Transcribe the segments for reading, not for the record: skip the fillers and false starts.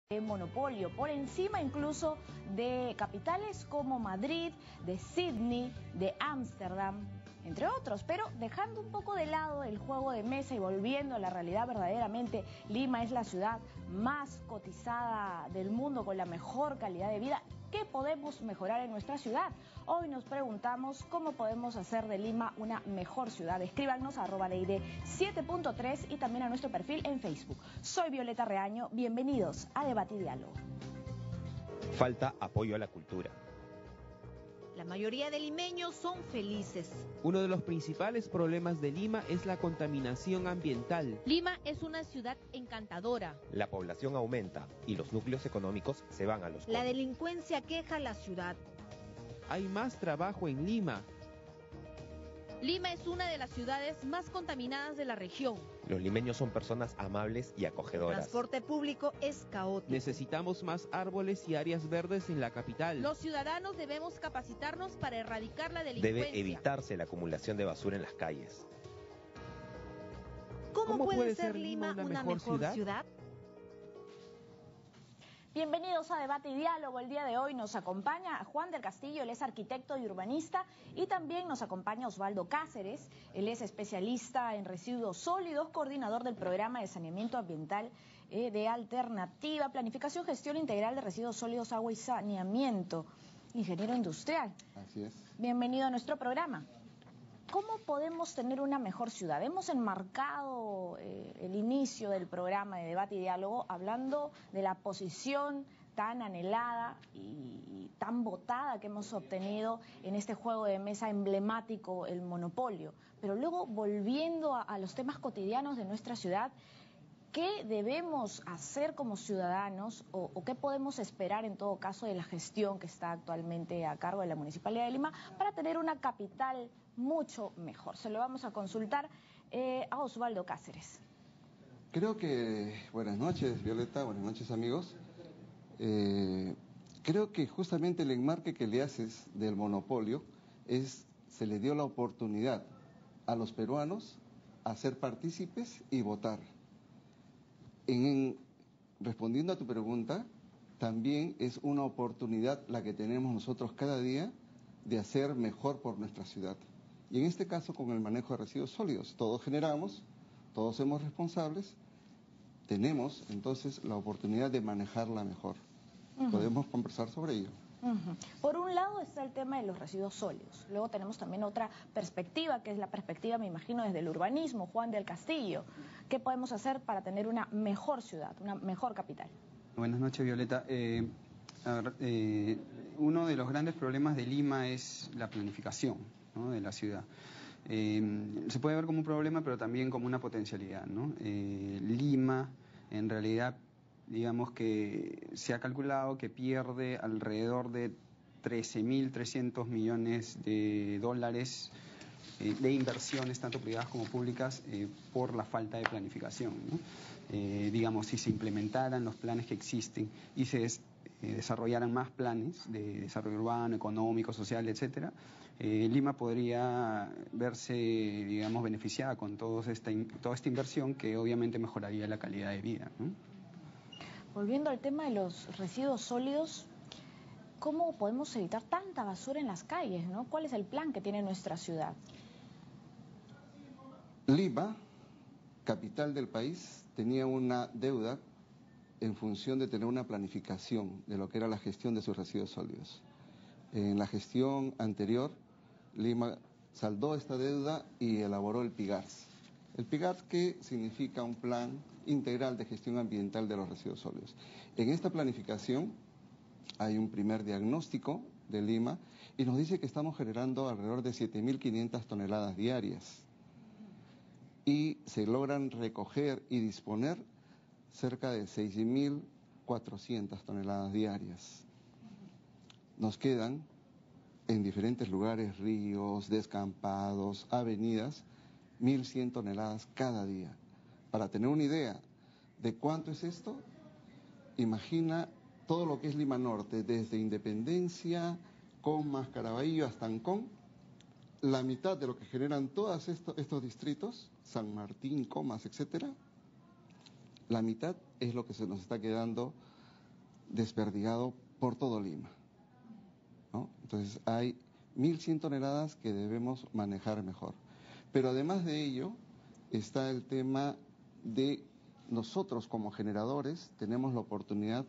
monopolio, por encima incluso de capitales como Madrid, de Sydney, de Ámsterdam, entre otros. Pero dejando un poco de lado el juego de mesa y volviendo a la realidad verdaderamente, Lima es la ciudad más cotizada del mundo con la mejor calidad de vida. ¿Qué podemos mejorar en nuestra ciudad? Hoy nos preguntamos cómo podemos hacer de Lima una mejor ciudad. Escríbanos a @leire7.3 y también a nuestro perfil en Facebook. Soy Violeta Reaño, bienvenidos a Debate y Diálogo. Falta apoyo a la cultura. La mayoría de limeños son felices. Uno de los principales problemas de Lima es la contaminación ambiental. Lima es una ciudad encantadora. La población aumenta y los núcleos económicos se van a los La conos. delincuencia aqueja la ciudad. Hay más trabajo en Lima. Lima es una de las ciudades más contaminadas de la región. Los limeños son personas amables y El acogedoras. transporte público es caótico. Necesitamos más árboles y áreas verdes en la capital. Los ciudadanos debemos capacitarnos para erradicar la delincuencia. Debe evitarse la acumulación de basura en las calles. ¿Cómo puede ser Lima una mejor ciudad? Bienvenidos a Debate y Diálogo. El día de hoy nos acompaña Juan del Castillo, él es arquitecto y urbanista, y también nos acompaña Osvaldo Cáceres, él es especialista en residuos sólidos, coordinador del programa de saneamiento ambiental de Alternativa, planificación, gestión integral de residuos sólidos, agua y saneamiento, ingeniero industrial. Así es. Bienvenido a nuestro programa. ¿Cómo podemos tener una mejor ciudad? Hemos enmarcado el inicio del programa de Debate y Diálogo hablando de la posición tan anhelada y tan votada que hemos obtenido en este juego de mesa emblemático, el monopolio. Pero luego, volviendo a los temas cotidianos de nuestra ciudad, ¿qué debemos hacer como ciudadanos o qué podemos esperar en todo caso de la gestión que está actualmente a cargo de la Municipalidad de Lima para tener una capital mucho mejor? Se lo vamos a consultar a Osvaldo Cáceres. Creo que, buenas noches Violeta, buenas noches amigos. Creo que justamente el enmarque que le haces del monopolio se le dio la oportunidad a los peruanos a ser partícipes y votar. Respondiendo a tu pregunta, también es una oportunidad la que tenemos nosotros cada día de hacer mejor por nuestra ciudad. Y en este caso con el manejo de residuos sólidos, todos generamos, todos somos responsables, tenemos entonces la oportunidad de manejarla mejor. Podemos conversar sobre ello. Por un lado está el tema de los residuos sólidos, luego tenemos también otra perspectiva, que es la perspectiva, me imagino, desde el urbanismo. Juan del Castillo, ¿qué podemos hacer para tener una mejor ciudad, una mejor capital? Buenas noches, Violeta. Uno de los grandes problemas de Lima es la planificación, ¿no?, de la ciudad. Se puede ver como un problema, pero también como una potencialidad, ¿no? Lima, en realidad, digamos que se ha calculado que pierde alrededor de 13.300 millones de dólares de inversiones, tanto privadas como públicas, por la falta de planificación, ¿no? Digamos, si se implementaran los planes que existen y se desarrollaran más planes de desarrollo urbano, económico, social, etcétera, Lima podría verse, digamos, beneficiada con toda esta inversión, que obviamente mejoraría la calidad de vida, ¿no? Volviendo al tema de los residuos sólidos, ¿cómo podemos evitar tanta basura en las calles, ¿no? ¿Cuál es el plan que tiene nuestra ciudad? Lima, capital del país, tenía una deuda en función de tener una planificación de lo que era la gestión de sus residuos sólidos. En la gestión anterior, Lima saldó esta deuda y elaboró el PIGARS. El PIGARS, que significa un plan integral de gestión ambiental de los residuos sólidos. En esta planificación hay un primer diagnóstico de Lima y nos dice que estamos generando alrededor de 7.500 toneladas diarias. Y se logran recoger y disponer cerca de 6.400 toneladas diarias. Nos quedan en diferentes lugares, ríos, descampados, avenidas, 1.100 toneladas cada día. Para tener una idea de cuánto es esto, imagina todo lo que es Lima Norte, desde Independencia, Comas, Caraballo hasta Ancón, la mitad de lo que generan todos estos distritos, San Martín, Comas, etcétera, la mitad es lo que se nos está quedando desperdigado por todo Lima, ¿no? Entonces hay 1.100 toneladas que debemos manejar mejor. Pero además de ello está el tema de nosotros como generadores tenemos la oportunidad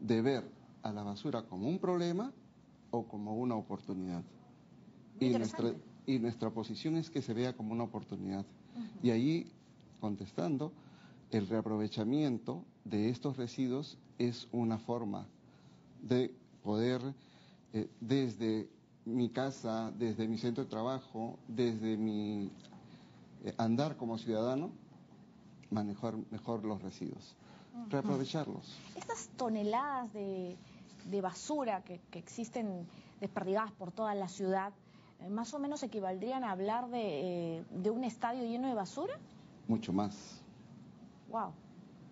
de ver a la basura como un problema o como una oportunidad. Y nuestra posición es que se vea como una oportunidad. Y ahí, contestando, el reaprovechamiento de estos residuos es una forma de poder, desde mi casa, desde mi centro de trabajo, desde mi andar como ciudadano, manejar mejor los residuos, reaprovecharlos. Estas toneladas de basura que existen desperdigadas por toda la ciudad, ¿más o menos equivaldrían a hablar de un estadio lleno de basura? Mucho más. Wow.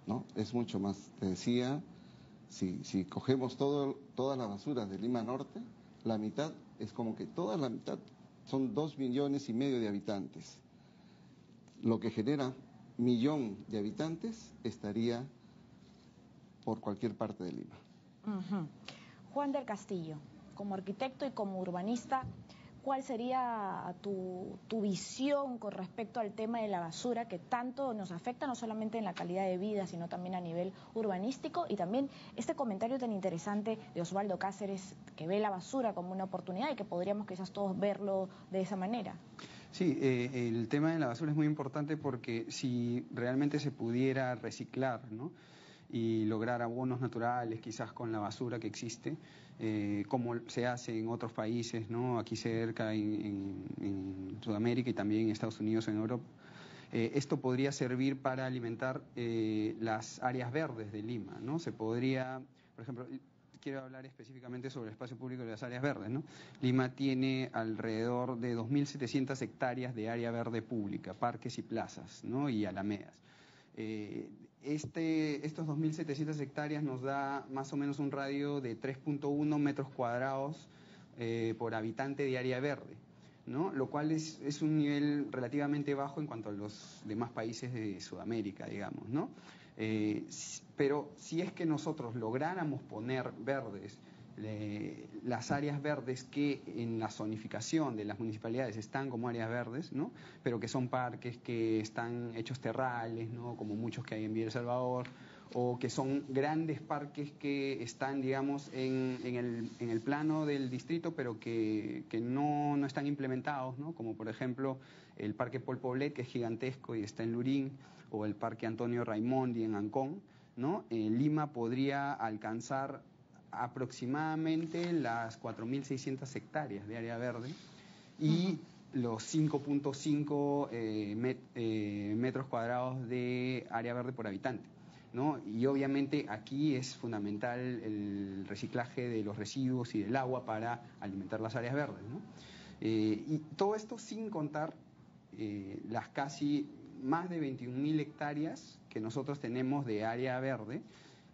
¿No? Es mucho más. Te decía, si cogemos todas las basuras de Lima Norte, la mitad, es como que toda la mitad son 2,5 millones de habitantes. Lo que genera 1 millón de habitantes estaría por cualquier parte de Lima. Juan del Castillo, como arquitecto y como urbanista, ¿cuál sería tu visión con respecto al tema de la basura que tanto nos afecta, no solamente en la calidad de vida, sino también a nivel urbanístico? Y también este comentario tan interesante de Osvaldo Cáceres, que ve la basura como una oportunidad y que podríamos quizás todos verlo de esa manera. Sí, el tema de la basura es muy importante porque si realmente se pudiera reciclar, ¿no?, y lograr abonos naturales, quizás con la basura que existe, como se hace en otros países, ¿no?, aquí cerca, en Sudamérica y también en Estados Unidos o en Europa. Esto podría servir para alimentar las áreas verdes de Lima, ¿no? Se podría, por ejemplo, quiero hablar específicamente sobre el espacio público de las áreas verdes, ¿no? Lima tiene alrededor de 2.700 hectáreas de área verde pública, parques y plazas, ¿no?, y alamedas. Estos 2.700 hectáreas nos da más o menos un radio de 3.1 metros cuadrados por habitante de área verde, ¿no?, lo cual es un nivel relativamente bajo en cuanto a los demás países de Sudamérica, digamos, ¿no? Pero si es que nosotros lográramos poner verdes las áreas verdes que en la zonificación de las municipalidades están como áreas verdes, ¿no?, pero que son parques que están hechos terrales, ¿no?, como muchos que hay en Villa El Salvador, o que son grandes parques que están, digamos, en el plano del distrito, pero que no están implementados, ¿no?, como por ejemplo el Parque Paul Poblet, que es gigantesco y está en Lurín, o el Parque Antonio Raimondi en Ancón, ¿no? Lima podría alcanzar aproximadamente las 4.600 hectáreas de área verde y los 5.5 metros cuadrados de área verde por habitante, ¿no? Y obviamente aquí es fundamental el reciclaje de los residuos y del agua para alimentar las áreas verdes, ¿no? Y todo esto sin contar las casi más de 21.000 hectáreas que nosotros tenemos de área verde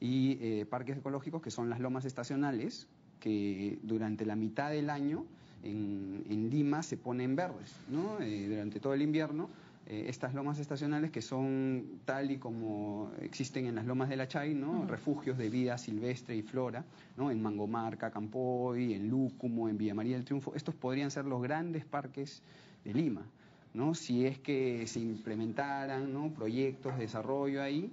y parques ecológicos, que son las lomas estacionales, que durante la mitad del año en Lima se ponen verdes, ¿no? Durante todo el invierno, estas lomas estacionales, que son tal y como existen en las lomas de la Chay, ¿no?, refugios de vida silvestre y flora, ¿no?, en Mangomarca, Campoy, en Lúcumo, en Villa María del Triunfo. Estos podrían ser los grandes parques de Lima, ¿no?, si es que se implementaran, ¿no?, proyectos de desarrollo ahí.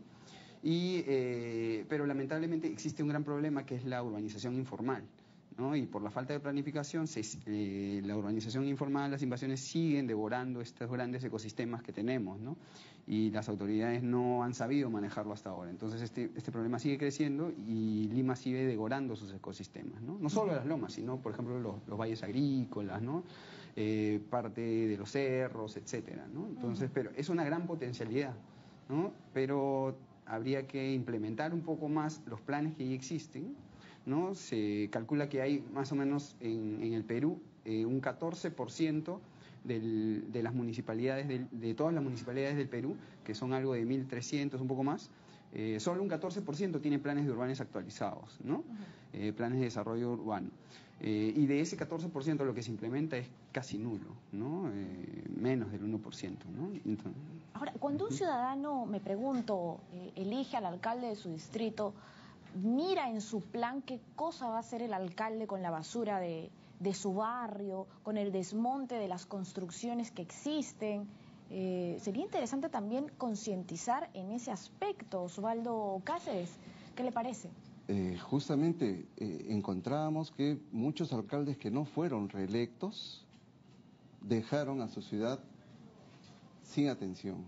Pero lamentablemente existe un gran problema, que es la urbanización informal, ¿no? Y por la falta de planificación, la urbanización informal, las invasiones siguen devorando estos grandes ecosistemas que tenemos, ¿no? Y las autoridades no han sabido manejarlo hasta ahora. Entonces este problema sigue creciendo y Lima sigue devorando sus ecosistemas, ¿no? No solo las lomas, sino, por ejemplo, los valles agrícolas, ¿no?, parte de los cerros, etcétera, ¿no? Entonces, pero es una gran potencialidad, ¿no? Pero habría que implementar un poco más los planes que ya existen, ¿no? Se calcula que hay más o menos en el Perú un 14% de las municipalidades, de todas las municipalidades del Perú, que son algo de 1.300, un poco más, solo un 14% tiene planes de urbanes actualizados, ¿no? Planes de desarrollo urbano. Y de ese 14% lo que se implementa es casi nulo, ¿no? Menos del 1%, ¿no? Entonces, ahora, cuando un ciudadano, me pregunto, elige al alcalde de su distrito, mira en su plan qué cosa va a hacer el alcalde con la basura de su barrio, con el desmonte de las construcciones que existen. Sería interesante también concientizar en ese aspecto. Osvaldo Cáceres, ¿qué le parece? Justamente encontrábamos que muchos alcaldes que no fueron reelectos dejaron a su ciudad sin atención,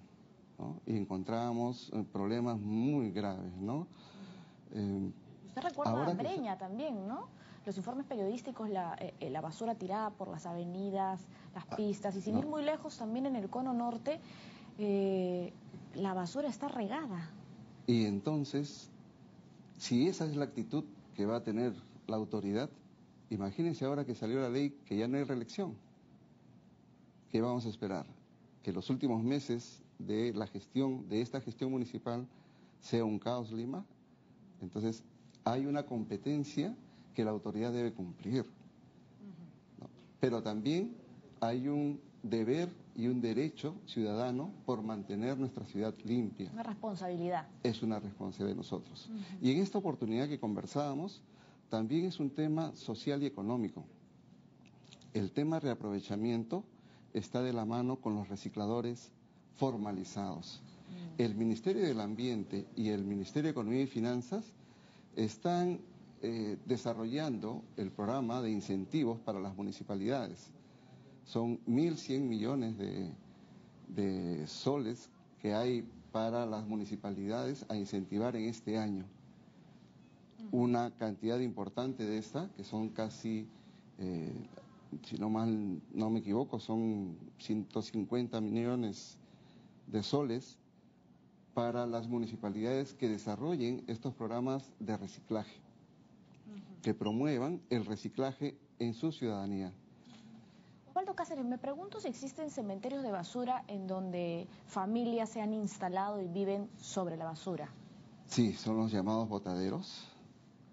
¿no? Y encontrábamos problemas muy graves, ¿no? Usted recuerda a Breña también, ¿no? Los informes periodísticos, la basura tirada por las avenidas, las pistas, y sin ir muy lejos, también en el cono norte, la basura está regada. Y entonces, si esa es la actitud que va a tener la autoridad, imagínense ahora que salió la ley que ya no hay reelección. ¿Qué vamos a esperar? Que los últimos meses de la gestión, de esta gestión municipal, sea un caos Lima. Entonces, hay una competencia que la autoridad debe cumplir. ¿No? Pero también hay un deber y un derecho ciudadano por mantener nuestra ciudad limpia. Una responsabilidad. Es una responsabilidad de nosotros. Y en esta oportunidad que conversábamos, también es un tema social y económico. El tema reaprovechamiento está de la mano con los recicladores formalizados. El Ministerio del Ambiente y el Ministerio de Economía y Finanzas están desarrollando el programa de incentivos para las municipalidades. Son 1.100 millones de soles que hay para las municipalidades a incentivar en este año. Una cantidad importante de esta, que son casi, si no me equivoco, son 150 millones de soles para las municipalidades que desarrollen estos programas de reciclaje, que promuevan el reciclaje en su ciudadanía. Osvaldo Cáceres, me pregunto si existen cementerios de basura en donde familias se han instalado y viven sobre la basura. Sí, son los llamados botaderos.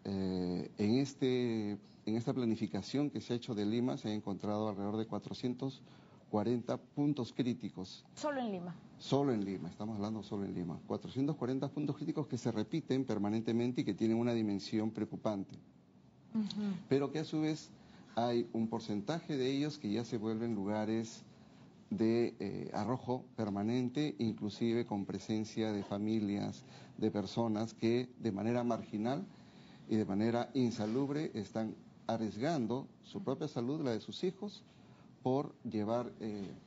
En esta planificación que se ha hecho de Lima se han encontrado alrededor de 440 puntos críticos. ¿Solo en Lima? Solo en Lima, estamos hablando solo en Lima. 440 puntos críticos que se repiten permanentemente y que tienen una dimensión preocupante. Pero que a su vez hay un porcentaje de ellos que ya se vuelven lugares de arrojo permanente, inclusive con presencia de familias, de personas que de manera marginal y de manera insalubre están arriesgando su propia salud, la de sus hijos, por llevar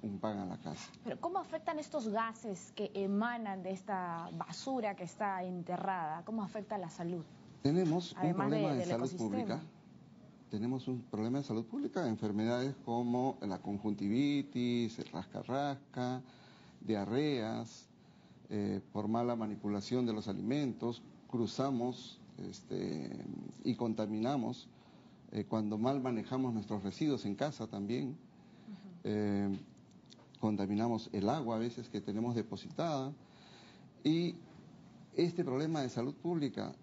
un pan a la casa. Pero ¿cómo afectan estos gases que emanan de esta basura que está enterrada? ¿Cómo afecta la salud? Tenemos un problema de salud ecosistema pública. Tenemos un problema de salud pública, enfermedades como la conjuntivitis, el rasca-rasca, diarreas, por mala manipulación de los alimentos, cruzamos y contaminamos cuando mal manejamos nuestros residuos en casa también. Contaminamos el agua a veces que tenemos depositada, y este problema de salud pública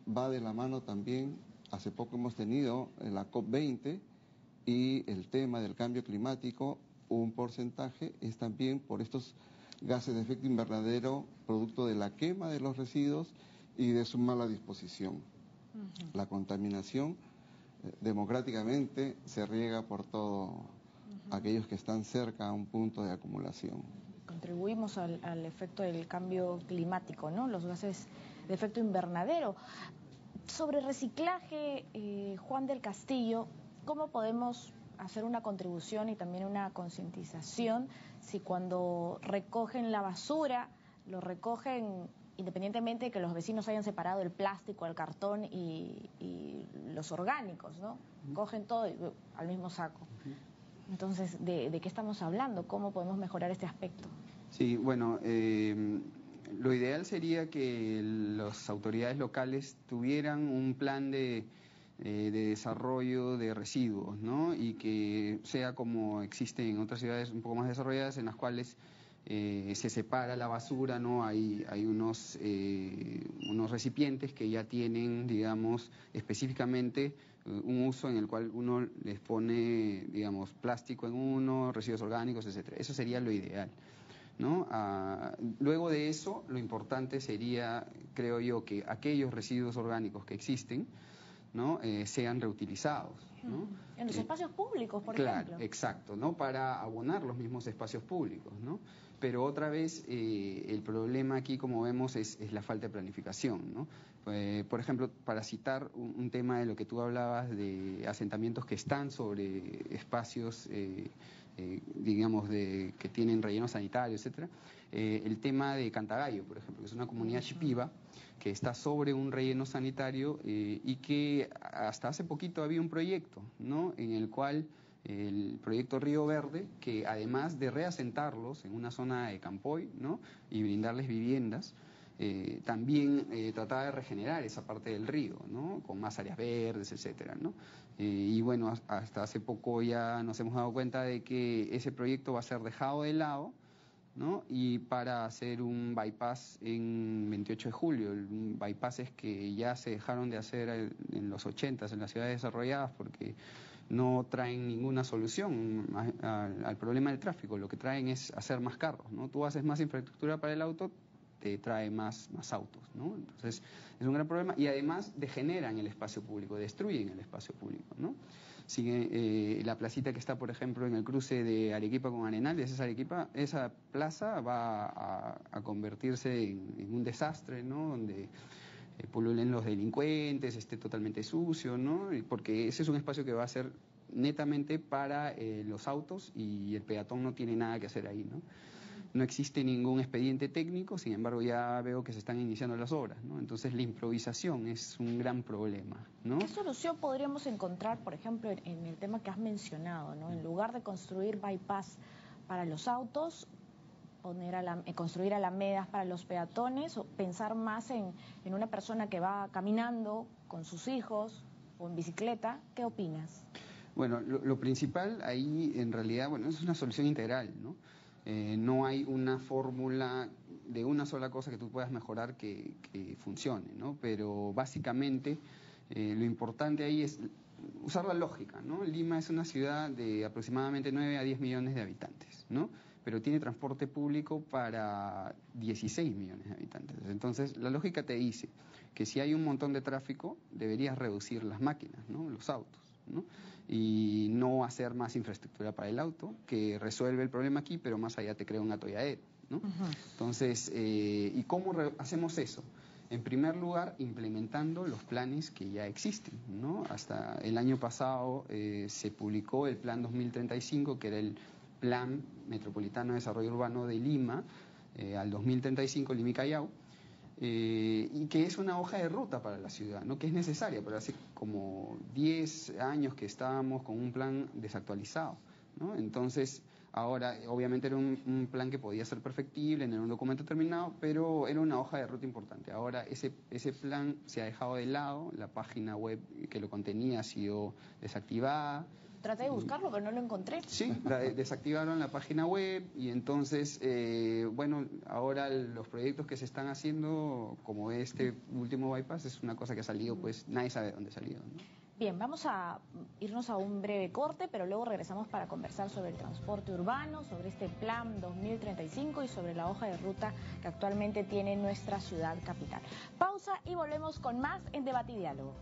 va de la mano también. Hace poco hemos tenido en la COP20 y el tema del cambio climático, un porcentaje es también por estos gases de efecto invernadero producto de la quema de los residuos y de su mala disposición. La contaminación democráticamente se riega por todo aquellos que están cerca a un punto de acumulación. Contribuimos al efecto del cambio climático, ¿no? Los gases de efecto invernadero. Sobre reciclaje, Juan del Castillo, ¿cómo podemos hacer una contribución y también una concientización si cuando recogen la basura, lo recogen independientemente de que los vecinos hayan separado el plástico, el cartón y los orgánicos, ¿no? Cogen todo al mismo saco. Entonces, ¿de qué estamos hablando? ¿Cómo podemos mejorar este aspecto? Sí, bueno, lo ideal sería que las autoridades locales tuvieran un plan de desarrollo de residuos, ¿no? Y que sea como existe en otras ciudades un poco más desarrolladas, en las cuales se separa la basura, ¿no? Hay unos recipientes que ya tienen, digamos, específicamente un uso en el cual uno les pone, digamos, plástico en uno, residuos orgánicos, etcétera. Eso sería lo ideal. ¿no? Luego de eso, lo importante sería, creo yo, que aquellos residuos orgánicos que existen, ¿no? Sean reutilizados, ¿no? En los espacios públicos, por claro, ejemplo. Exacto, ¿no? Para abonar los mismos espacios públicos, ¿no? Pero otra vez, el problema aquí, como vemos, es la falta de planificación, ¿no? Por ejemplo, para citar un tema de lo que tú hablabas de asentamientos que están sobre espacios, digamos, que tienen relleno sanitario, etcétera, el tema de Cantagallo, por ejemplo, que es una comunidad shipiba que está sobre un relleno sanitario y que hasta hace poquito había un proyecto, ¿no? En el cual el proyecto Río Verde, que además de reasentarlos en una zona de Campoy, ¿no? Y brindarles viviendas, también trataba de regenerar esa parte del río, ¿no? Con más áreas verdes, etcétera, ¿no? Y bueno, hasta hace poco ya nos hemos dado cuenta de que ese proyecto va a ser dejado de lado, ¿no? Y para hacer un bypass en 28 de julio, bypasses que ya se dejaron de hacer en los 80s en las ciudades desarrolladas porque no traen ninguna solución al problema del tráfico, lo que traen es hacer más carros, ¿no? Tú haces más infraestructura para el auto, te trae más autos, ¿no? Entonces es un gran problema y además degeneran el espacio público, destruyen el espacio público, ¿no? Sigue la placita que está, por ejemplo, en el cruce de Arequipa con Arenales, esa plaza va a convertirse en un desastre, ¿no? Donde pululen los delincuentes, esté totalmente sucio, ¿no? Porque ese es un espacio que va a ser netamente para los autos y el peatón no tiene nada que hacer ahí, ¿no? No existe ningún expediente técnico, sin embargo ya veo que se están iniciando las obras, ¿no? Entonces la improvisación es un gran problema, ¿no? ¿Qué solución podríamos encontrar, por ejemplo, en el tema que has mencionado, ¿no? En lugar de construir bypass para los autos, construir alamedas para los peatones, o pensar más en una persona que va caminando con sus hijos o en bicicleta? ¿Qué opinas? Bueno, lo principal ahí en realidad, bueno, es una solución integral, ¿no? No hay una fórmula de una sola cosa que tú puedas mejorar que funcione, ¿no? Pero básicamente lo importante ahí es usar la lógica, ¿no? Lima es una ciudad de aproximadamente 9 a 10 millones de habitantes, ¿no? Pero tiene transporte público para 16 millones de habitantes. Entonces, la lógica te dice que si hay un montón de tráfico, deberías reducir las máquinas, ¿no? Los autos, ¿no? Y no hacer más infraestructura para el auto, que resuelve el problema aquí, pero más allá te crea un atolladero, ¿no? Uh-huh. Entonces, ¿y cómo hacemos eso? En primer lugar, implementando los planes que ya existen, ¿no? Hasta el año pasado se publicó el Plan 2035, que era el Plan Metropolitano de Desarrollo Urbano de Lima, al 2035, Lima y Callao, y que es una hoja de ruta para la ciudad, ¿no? Que es necesaria, pero hace como 10 años que estábamos con un plan desactualizado, ¿no? Entonces, ahora, obviamente era un plan que podía ser perfectible, en un documento terminado, pero era una hoja de ruta importante. Ahora ese plan se ha dejado de lado, la página web que lo contenía ha sido desactivada. Traté de buscarlo, pero no lo encontré. Sí, desactivaron la página web y entonces, bueno, ahora los proyectos que se están haciendo, como este último bypass, es una cosa que ha salido, pues nadie sabe de dónde ha salido, ¿no? Bien, vamos a irnos a un breve corte, pero luego regresamos para conversar sobre el transporte urbano, sobre este plan 2035 y sobre la hoja de ruta que actualmente tiene nuestra ciudad capital. Pausa y volvemos con más en Debate y Diálogo.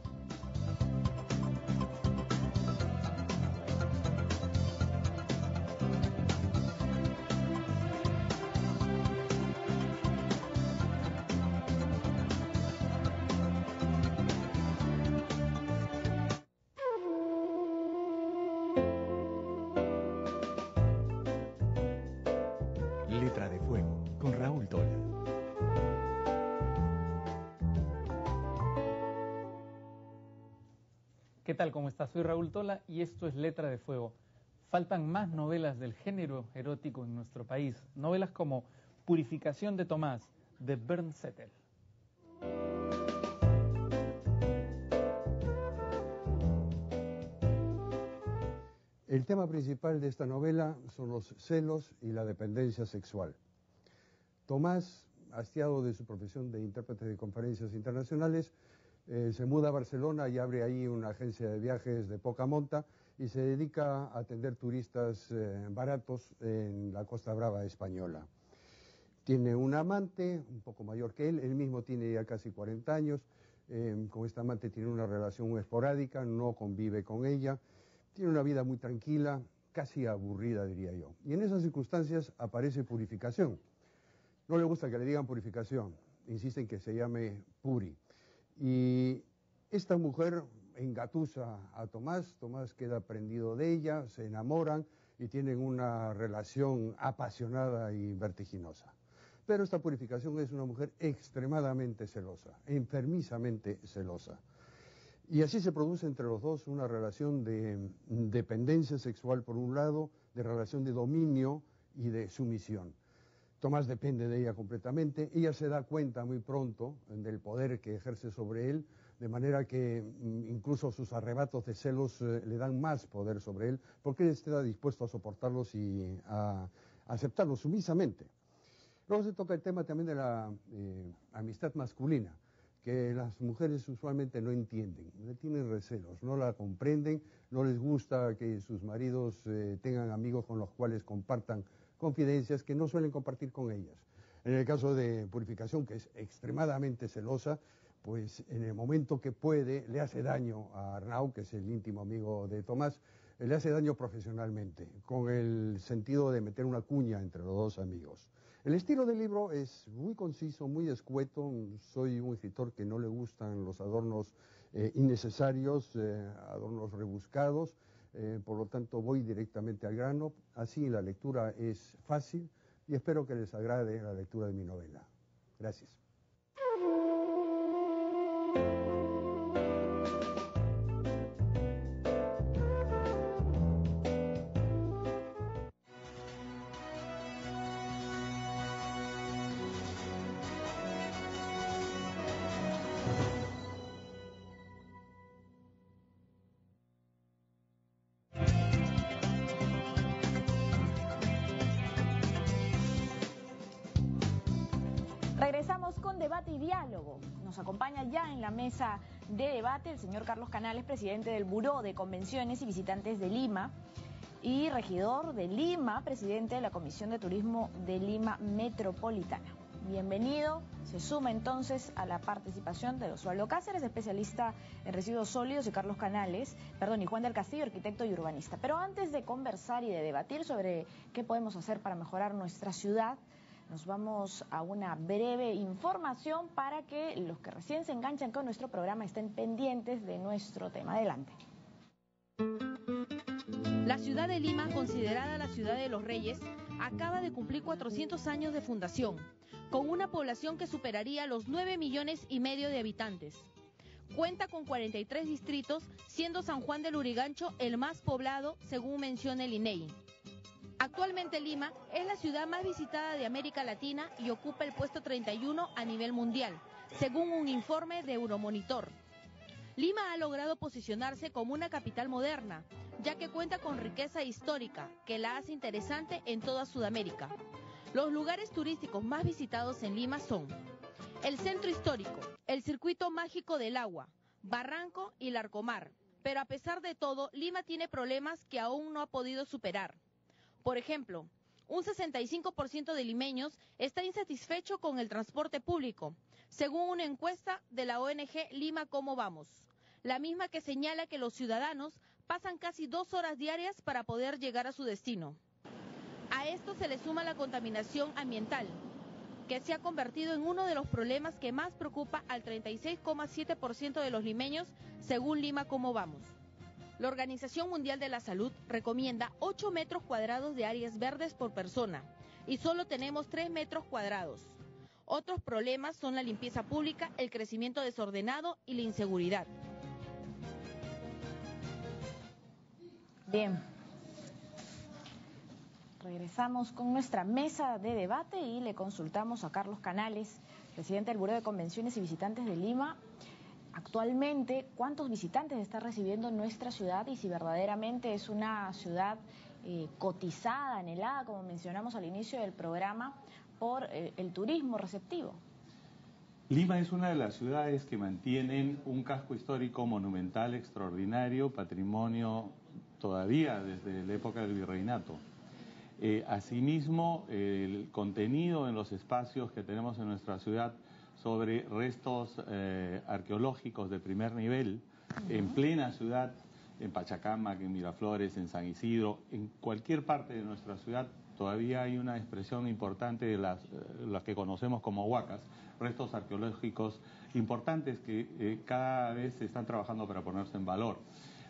Letra de Fuego, con Raúl Tola. ¿Qué tal? ¿Cómo estás? Soy Raúl Tola y esto es Letra de Fuego. Faltan más novelas del género erótico en nuestro país. Novelas como Purificación de Tomás, de Bernd Zettel. El tema principal de esta novela son los celos y la dependencia sexual. Tomás, hastiado de su profesión de intérprete de conferencias internacionales, se muda a Barcelona y abre ahí una agencia de viajes de poca monta y se dedica a atender turistas baratos en la Costa Brava española. Tiene un amante, un poco mayor que él mismo tiene ya casi 40 años, con esta amante tiene una relación muy esporádica, no convive con ella, tiene una vida muy tranquila, casi aburrida diría yo. Y en esas circunstancias aparece Purificación. No le gusta que le digan Purificación, insisten que se llame Puri. Y esta mujer engatusa a Tomás, Tomás queda prendido de ella, se enamoran y tienen una relación apasionada y vertiginosa. Pero esta Purificación es una mujer extremadamente celosa, enfermizamente celosa. Y así se produce entre los dos una relación de dependencia sexual por un lado, de relación de dominio y de sumisión. Tomás depende de ella completamente, ella se da cuenta muy pronto del poder que ejerce sobre él, de manera que incluso sus arrebatos de celos le dan más poder sobre él, porque él está dispuesto a soportarlos y a aceptarlos sumisamente. Luego se toca el tema también de la amistad masculina, que las mujeres usualmente no entienden, le tienen recelos, no la comprenden, no les gusta que sus maridos tengan amigos con los cuales compartan confidencias que no suelen compartir con ellas. En el caso de Purificación, que es extremadamente celosa, pues en el momento que puede le hace daño a Arnau, que es el íntimo amigo de Tomás, le hace daño profesionalmente, con el sentido de meter una cuña entre los dos amigos. El estilo del libro es muy conciso, muy escueto. Soy un escritor que no le gustan los adornos innecesarios, adornos rebuscados, por lo tanto voy directamente al grano. Así la lectura es fácil y espero que les agrade la lectura de mi novela. Gracias. Regresamos con Debate y Diálogo. Nos acompaña ya en la mesa de debate el señor Carlos Canales, presidente del Buró de Convenciones y Visitantes de Lima, y regidor de Lima, presidente de la Comisión de Turismo de Lima Metropolitana. Bienvenido. Se suma entonces a la participación de Osvaldo Cáceres, especialista en residuos sólidos, y Carlos Canales, y Juan del Castillo, arquitecto y urbanista. Pero antes de conversar y de debatir sobre qué podemos hacer para mejorar nuestra ciudad, nos vamos a una breve información para que los que recién se enganchan con nuestro programa estén pendientes de nuestro tema. Adelante. La ciudad de Lima, considerada la ciudad de los reyes, acaba de cumplir 400 años de fundación, con una población que superaría los 9,5 millones de habitantes. Cuenta con 43 distritos, siendo San Juan del Lurigancho el más poblado, según menciona el INEGI. Actualmente Lima es la ciudad más visitada de América Latina y ocupa el puesto 31 a nivel mundial, según un informe de Euromonitor. Lima ha logrado posicionarse como una capital moderna, ya que cuenta con riqueza histórica, que la hace interesante en toda Sudamérica. Los lugares turísticos más visitados en Lima son el Centro Histórico, el Circuito Mágico del Agua, Barranco y Larcomar. Pero a pesar de todo, Lima tiene problemas que aún no ha podido superar. Por ejemplo, un 65% de limeños está insatisfecho con el transporte público, según una encuesta de la ONG Lima Cómo Vamos, la misma que señala que los ciudadanos pasan casi 2 horas diarias para poder llegar a su destino. A esto se le suma la contaminación ambiental, que se ha convertido en uno de los problemas que más preocupa al 36,7% de los limeños, según Lima Cómo Vamos. La Organización Mundial de la Salud recomienda 8 metros cuadrados de áreas verdes por persona y solo tenemos 3 metros cuadrados. Otros problemas son la limpieza pública, el crecimiento desordenado y la inseguridad. Bien. Regresamos con nuestra mesa de debate y le consultamos a Carlos Canales, presidente del Buró de Convenciones y Visitantes de Lima. Actualmente, ¿cuántos visitantes está recibiendo nuestra ciudad y si verdaderamente es una ciudad cotizada, anhelada, como mencionamos al inicio del programa, por el turismo receptivo? Lima es una de las ciudades que mantienen un casco histórico monumental, extraordinario, patrimonio todavía desde la época del virreinato. Asimismo, el contenido en los espacios que tenemos en nuestra ciudad sobre restos arqueológicos de primer nivel, en plena ciudad, en Pachacamac, en Miraflores, en San Isidro, en cualquier parte de nuestra ciudad, todavía hay una expresión importante de las que conocemos como huacas, restos arqueológicos importantes que cada vez se están trabajando para ponerse en valor.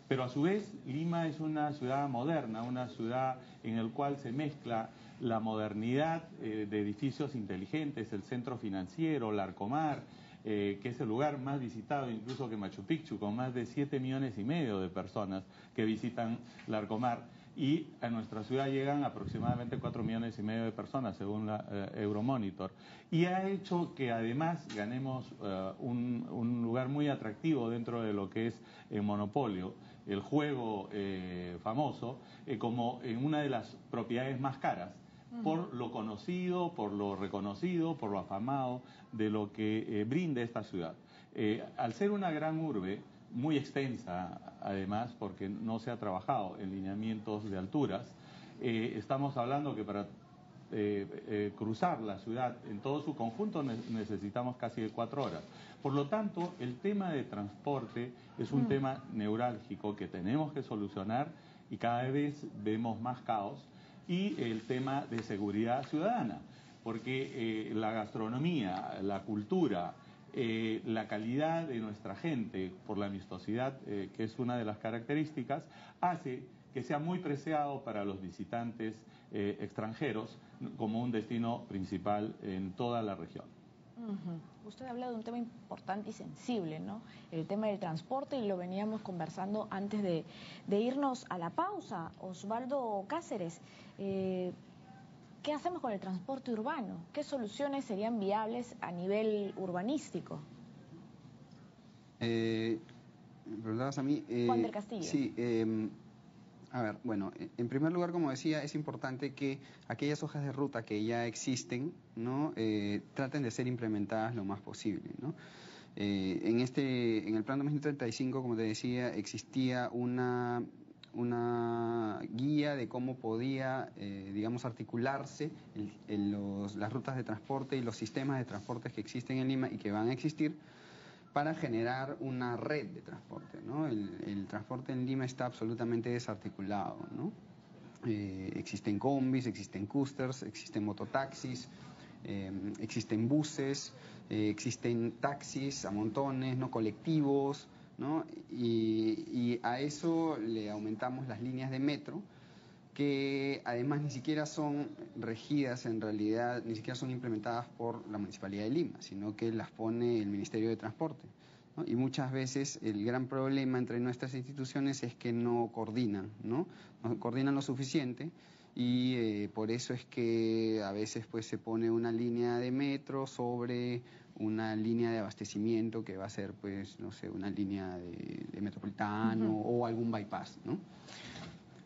Pero a su vez, Lima es una ciudad moderna, una ciudad en la cual se mezcla la modernidad de edificios inteligentes, el centro financiero, la Arcomar, que es el lugar más visitado incluso que Machu Picchu, con más de 7,5 millones de personas que visitan la Arcomar. Y a nuestra ciudad llegan aproximadamente 4,5 millones de personas, según la Euromonitor. Y ha hecho que además ganemos un lugar muy atractivo dentro de lo que es el monopolio, el juego famoso, como en una de las propiedades más caras, por lo conocido, por lo reconocido, por lo afamado de lo que brinda esta ciudad. Al ser una gran urbe, muy extensa además, porque no se ha trabajado en lineamientos de alturas, estamos hablando que para cruzar la ciudad en todo su conjunto necesitamos casi de 4 horas. Por lo tanto, el tema de transporte es un tema neurálgico que tenemos que solucionar y cada vez vemos más caos. Y el tema de seguridad ciudadana, porque la gastronomía, la cultura, la calidad de nuestra gente, por la amistosidad, que es una de las características, hace que sea muy preciado para los visitantes extranjeros como un destino principal en toda la región. Usted habla de un tema importante y sensible, ¿no? El tema del transporte, y lo veníamos conversando antes de irnos a la pausa. Osvaldo Cáceres, ¿qué hacemos con el transporte urbano? ¿Qué soluciones serían viables a nivel urbanístico? ¿Me preguntabas a mí? Juan del Castillo. Sí, a ver, bueno, en primer lugar, como decía, es importante que aquellas hojas de ruta que ya existen, ¿no? Traten de ser implementadas lo más posible, ¿no? En el plan 2035, como te decía, existía una guía de cómo podía, digamos, articularse las rutas de transporte y los sistemas de transporte que existen en Lima y que van a existir para generar una red de transporte, ¿no? El transporte en Lima está absolutamente desarticulado, ¿no? Existen combis, existen coasters, existen mototaxis, existen buses, existen taxis a montones, ¿no? Colectivos, ¿no? Y a eso le aumentamos las líneas de metro, que además ni siquiera son regidas, en realidad, ni siquiera son implementadas por la Municipalidad de Lima, sino que las pone el Ministerio de Transporte, ¿no? Y muchas veces el gran problema entre nuestras instituciones es que no coordinan, ¿no? No coordinan lo suficiente, y por eso es que a veces pues se pone una línea de metro sobre una línea de abastecimiento que va a ser, pues, no sé, una línea de metropolitano o algún bypass, ¿no?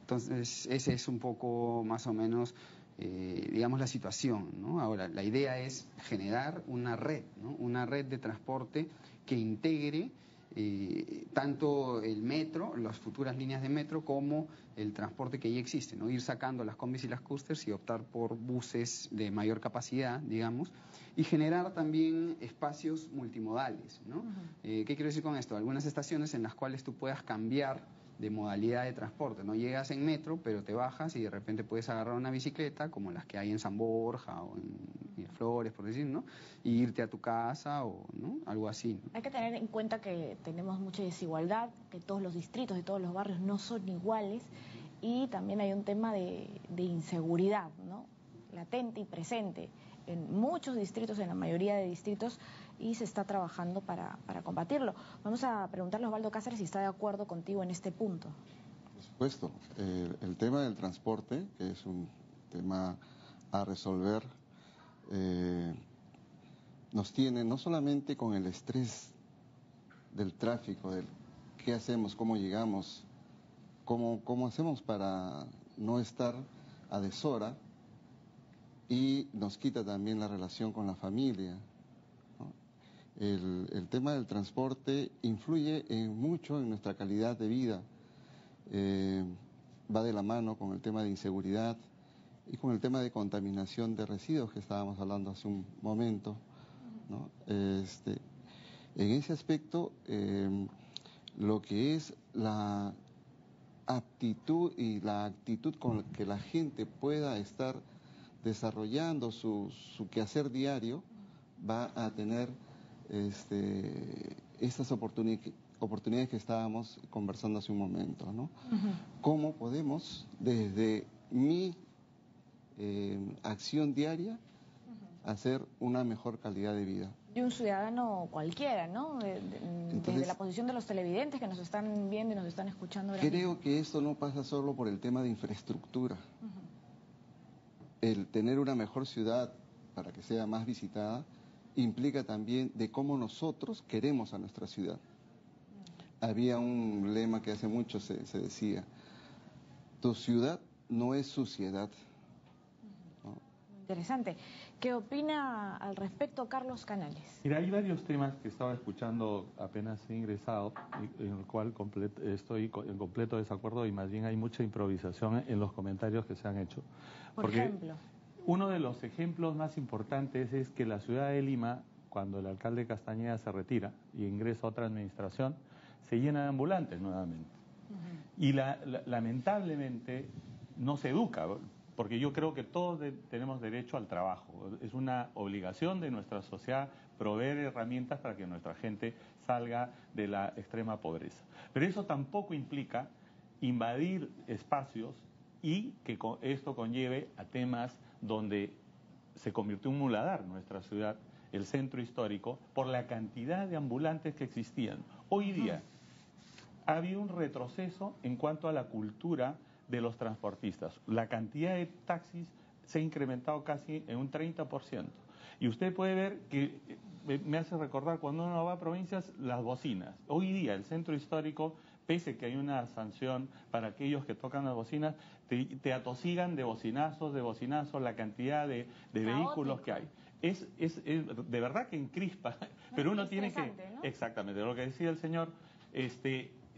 Entonces, ese es un poco más o menos, digamos, la situación, ¿no? Ahora, la idea es generar una red, ¿no? Una red de transporte que integre tanto el metro, las futuras líneas de metro, como el transporte que ya existe, ¿no? Ir sacando las combis y las coasters y optar por buses de mayor capacidad, digamos, y generar también espacios multimodales, ¿no? ¿Qué quiero decir con esto? Algunas estaciones en las cuales tú puedas cambiar de modalidad de transporte, no llegas en metro, pero te bajas y de repente puedes agarrar una bicicleta, como las que hay en San Borja o en Miraflores, por decir, ¿no? Y irte a tu casa o, ¿no? Algo así, ¿no? Hay que tener en cuenta que tenemos mucha desigualdad, que todos los distritos de todos los barrios no son iguales, y también hay un tema de inseguridad, ¿no? Latente y presente en muchos distritos, en la mayoría de distritos, y se está trabajando para combatirlo. Vamos a preguntarle a Osvaldo Cáceres si está de acuerdo contigo en este punto. Por supuesto, el tema del transporte, que es un tema a resolver, nos tiene no solamente con el estrés del tráfico, del qué hacemos, cómo llegamos, cómo hacemos para no estar a deshora, y nos quita también la relación con la familia, ¿no? El tema del transporte influye mucho en nuestra calidad de vida, va de la mano con el tema de inseguridad, y con el tema de contaminación de residuos que estábamos hablando hace un momento, ¿no? En ese aspecto, lo que es la aptitud y la actitud con la que la gente pueda estar desarrollando su quehacer diario, va a tener estas oportunidades que estábamos conversando hace un momento, ¿no? ¿Cómo podemos, desde mi acción diaria, hacer una mejor calidad de vida? De un ciudadano cualquiera, ¿no? Desde la posición de los televidentes que nos están viendo y nos están escuchando ahora Creo mismo. que esto no pasa solo por el tema de infraestructura. El tener una mejor ciudad para que sea más visitada implica también de cómo nosotros queremos a nuestra ciudad. Había un lema que hace mucho se decía: tu ciudad no es suciedad. ¿No? Interesante. ¿Qué opina al respecto Carlos Canales? Mira, hay varios temas que estaba escuchando apenas he ingresado, en el cual estoy en completo desacuerdo, y más bien hay mucha improvisación en los comentarios que se han hecho. Por ejemplo. Uno de los ejemplos más importantes es que la ciudad de Lima, cuando el alcalde Castañeda se retira y ingresa a otra administración, se llena de ambulantes nuevamente. Y lamentablemente no se educa, porque yo creo que todos tenemos derecho al trabajo. Es una obligación de nuestra sociedad proveer herramientas para que nuestra gente salga de la extrema pobreza. Pero eso tampoco implica invadir espacios y que esto conlleve a temas donde se convirtió en un muladar nuestra ciudad, el centro histórico, por la cantidad de ambulantes que existían. Hoy día ha habido un retroceso en cuanto a la cultura de los transportistas. La cantidad de taxis se ha incrementado casi en un 30%. Y usted puede ver que me hace recordar cuando uno va a provincias, las bocinas. Hoy día el centro histórico, pese que hay una sanción para aquellos que tocan las bocinas, te atosigan de bocinazos, la cantidad de vehículos que hay. Es de verdad que encrispa, pero uno tiene que... ¿no? Exactamente, lo que decía el señor,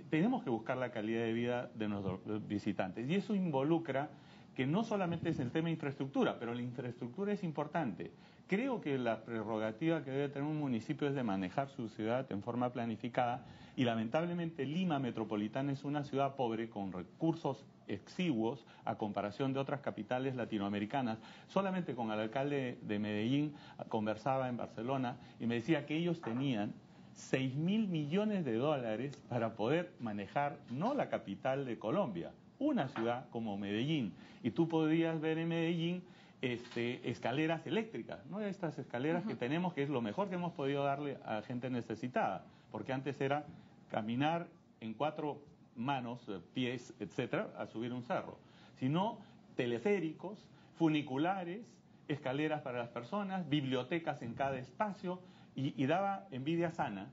tenemos que buscar la calidad de vida de nuestros visitantes. Y eso involucra que no solamente es el tema de infraestructura, pero la infraestructura es importante. Creo que la prerrogativa que debe tener un municipio es de manejar su ciudad en forma planificada, y lamentablemente Lima Metropolitana es una ciudad pobre con recursos exiguos a comparación de otras capitales latinoamericanas. Solamente con el alcalde de Medellín conversaba en Barcelona y me decía que ellos tenían 6.000 millones de dólares para poder manejar no la capital de Colombia, una ciudad como Medellín. Y tú podrías ver en Medellín escaleras eléctricas, ¿no? Estas escaleras que tenemos, que es lo mejor que hemos podido darle a gente necesitada, porque antes era caminar en 4 manos, pies, etcétera, a subir un cerro, sino teleféricos, funiculares, escaleras para las personas, bibliotecas en cada espacio, y daba envidia sana